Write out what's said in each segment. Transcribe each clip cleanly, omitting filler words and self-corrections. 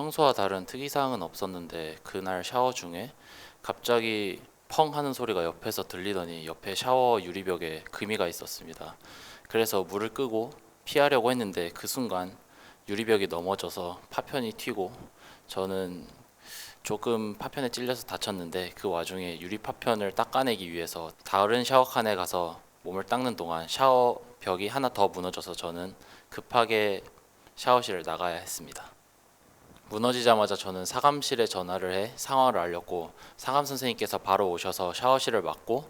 평소와 다른 특이사항은 없었는데 그날 샤워 중에 갑자기 펑 하는 소리가 옆에서 들리더니 옆에 샤워 유리벽에 금이가 있었습니다. 그래서 물을 끄고 피하려고 했는데 그 순간 유리벽이 넘어져서 파편이 튀고 저는 조금 파편에 찔려서 다쳤는데 그 와중에 유리 파편을 닦아내기 위해서 다른 샤워칸에 가서 몸을 닦는 동안 샤워벽이 하나 더 무너져서 저는 급하게 샤워실을 나가야 했습니다. 무너지자마자 저는 사감실에 전화를 해 상황을 알렸고 상감 선생님께서 바로 오셔서 샤워실을 막고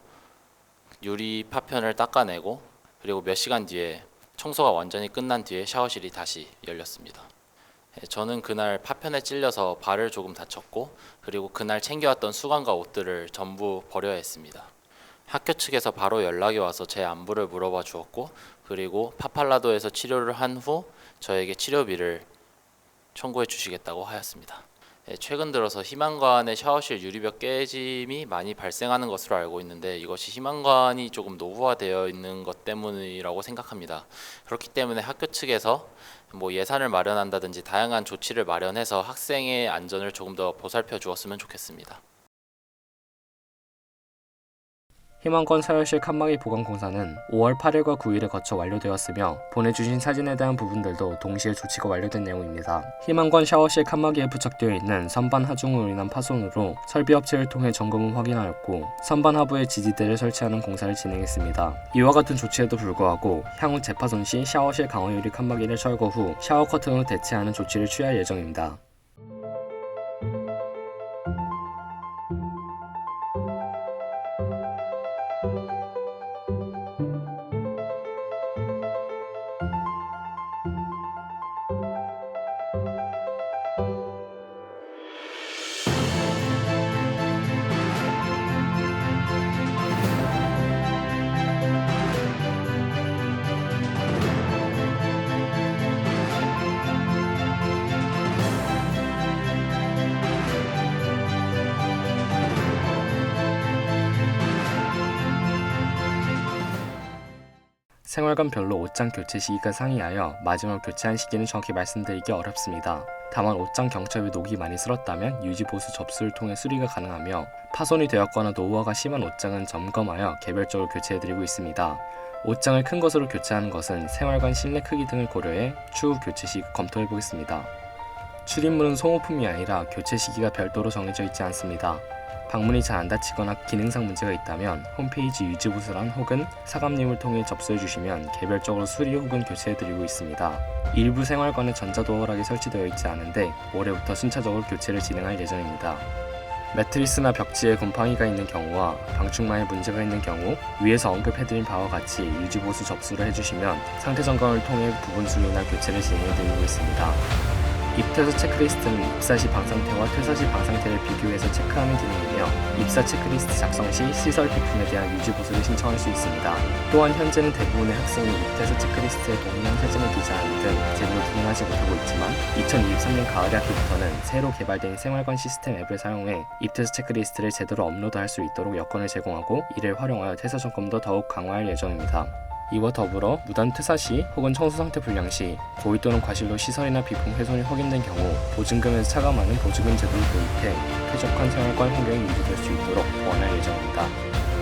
유리 파편을 닦아내고 그리고 몇 시간 뒤에 청소가 완전히 끝난 뒤에 샤워실이 다시 열렸습니다. 저는 그날 파편에 찔려서 발을 조금 다쳤고 그리고 그날 챙겨왔던 수건과 옷들을 전부 버려야 했습니다. 학교 측에서 바로 연락이 와서 제 안부를 물어봐 주었고 그리고 파팔라도에서 치료를 한 후 저에게 치료비를 청구해 주시겠다고 하였습니다. 최근 들어서 희망관의 샤워실 유리벽 깨짐이 많이 발생하는 것으로 알고 있는데 이것이 희망관이 조금 노후화되어 있는 것 때문이라고 생각합니다. 그렇기 때문에 학교 측에서 예산을 마련한다든지 다양한 조치를 마련해서 학생의 안전을 조금 더 보살펴 주었으면 좋겠습니다. 희망권 사열실 칸막이 보강 공사는 5월 8일과 9일에 거쳐 완료되었으며 보내주신 사진에 대한 부분들도 동시에 조치가 완료된 내용입니다. 희망권 샤워실 칸막이에 부착되어 있는 선반 하중으로 인한 파손으로 설비업체를 통해 점검 후 확인하였고 선반 하부에 지지대를 설치하는 공사를 진행했습니다. 이와 같은 조치에도 불구하고 향후 재파손 시 샤워실 강화 유리 칸막이를 철거 후 샤워 커튼으로 대체하는 조치를 취할 예정입니다. 생활관별로 옷장 교체 시기가 상이하여 마지막 교체한 시기는 정확히 말씀드리기 어렵습니다. 다만 옷장 경첩이 녹이 많이 슬었다면 유지보수 접수를 통해 수리가 가능하며 파손이 되었거나 노후화가 심한 옷장은 점검하여 개별적으로 교체해드리고 있습니다. 옷장을 큰 것으로 교체하는 것은 생활관 실내 크기 등을 고려해 추후 교체 시기 검토해보겠습니다. 출입문은 소모품이 아니라 교체 시기가 별도로 정해져 있지 않습니다. 방문이 잘 안 닫히거나 기능상 문제가 있다면 홈페이지 유지보수란 혹은 사감님을 통해 접수해주시면 개별적으로 수리 혹은 교체해드리고 있습니다. 일부 생활관에 전자도어락이 설치되어 있지 않은데 올해부터 순차적으로 교체를 진행할 예정입니다. 매트리스나 벽지에 곰팡이가 있는 경우와 방충망에 문제가 있는 경우 위에서 언급해드린 바와 같이 유지보수 접수를 해주시면 상태 점검을 통해 부분 수리나 교체를 진행해드리고 있습니다. 입퇴소 체크리스트는 입사 시 방 상태와 퇴사 시 방 상태를 비교해서 체크하는 기능이며 입사 체크리스트 작성 시 시설 비품에 대한 유지 보수를 신청할 수 있습니다. 또한 현재는 대부분의 학생이 입퇴소 체크리스트에 동일한 사진을 기재하는 등 제대로 기능하지 못하고 있지만 2023년 가을 학기부터는 새로 개발된 생활관 시스템 앱을 사용해 입퇴소 체크리스트를 제대로 업로드할 수 있도록 여건을 제공하고 이를 활용하여 퇴사 점검도 더욱 강화할 예정입니다. 이와 더불어 무단 퇴사 시 혹은 청소 상태 불량 시 고의 또는 과실로 시설이나 비품 훼손이 확인된 경우 보증금에서 차감하는 보증금 제도를 도입해 쾌적한 생활관 환경이 유지될 수 있도록 보완할 예정입니다.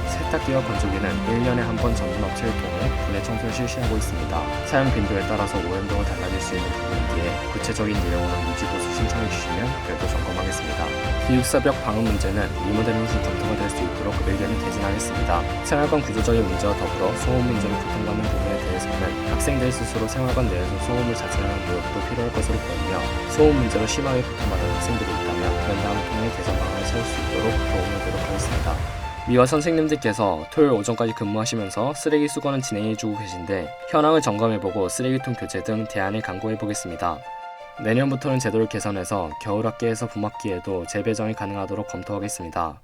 세탁기와 건조기는 1년에 한 번 전문 업체를 통해 분해 청소를 실시하고 있습니다. 사용 빈도에 따라서 오염도가 달라질 수 있는 부분이기에 구체적인 내용으로 유지보수 신청해 주시면 별도 점검하겠습니다. 기숙사벽 방음 문제는 리모델링 시 검토가 될 수 있도록 의견을 개진하겠습니다. 생활관 구조적인 문제와 더불어 소음 문제로 고통받는 부분에 대해서는 학생들 스스로 생활관 내에서 소음을 자제하는 노력도 필요할 것으로 보이며 소음 문제로 심하게 고통받는 학생들이 있다면 면담을 통해 개선 방안을 찾을 수 있도록 도움을 드리도록 하겠습니다. 미화 선생님들께서 토요일 오전까지 근무하시면서 쓰레기 수거는 진행해주고 계신데 현황을 점검해보고 쓰레기통 교체 등 대안을 강구해보겠습니다. 내년부터는 제도를 개선해서 겨울학기에서 봄학기에도 재배정이 가능하도록 검토하겠습니다.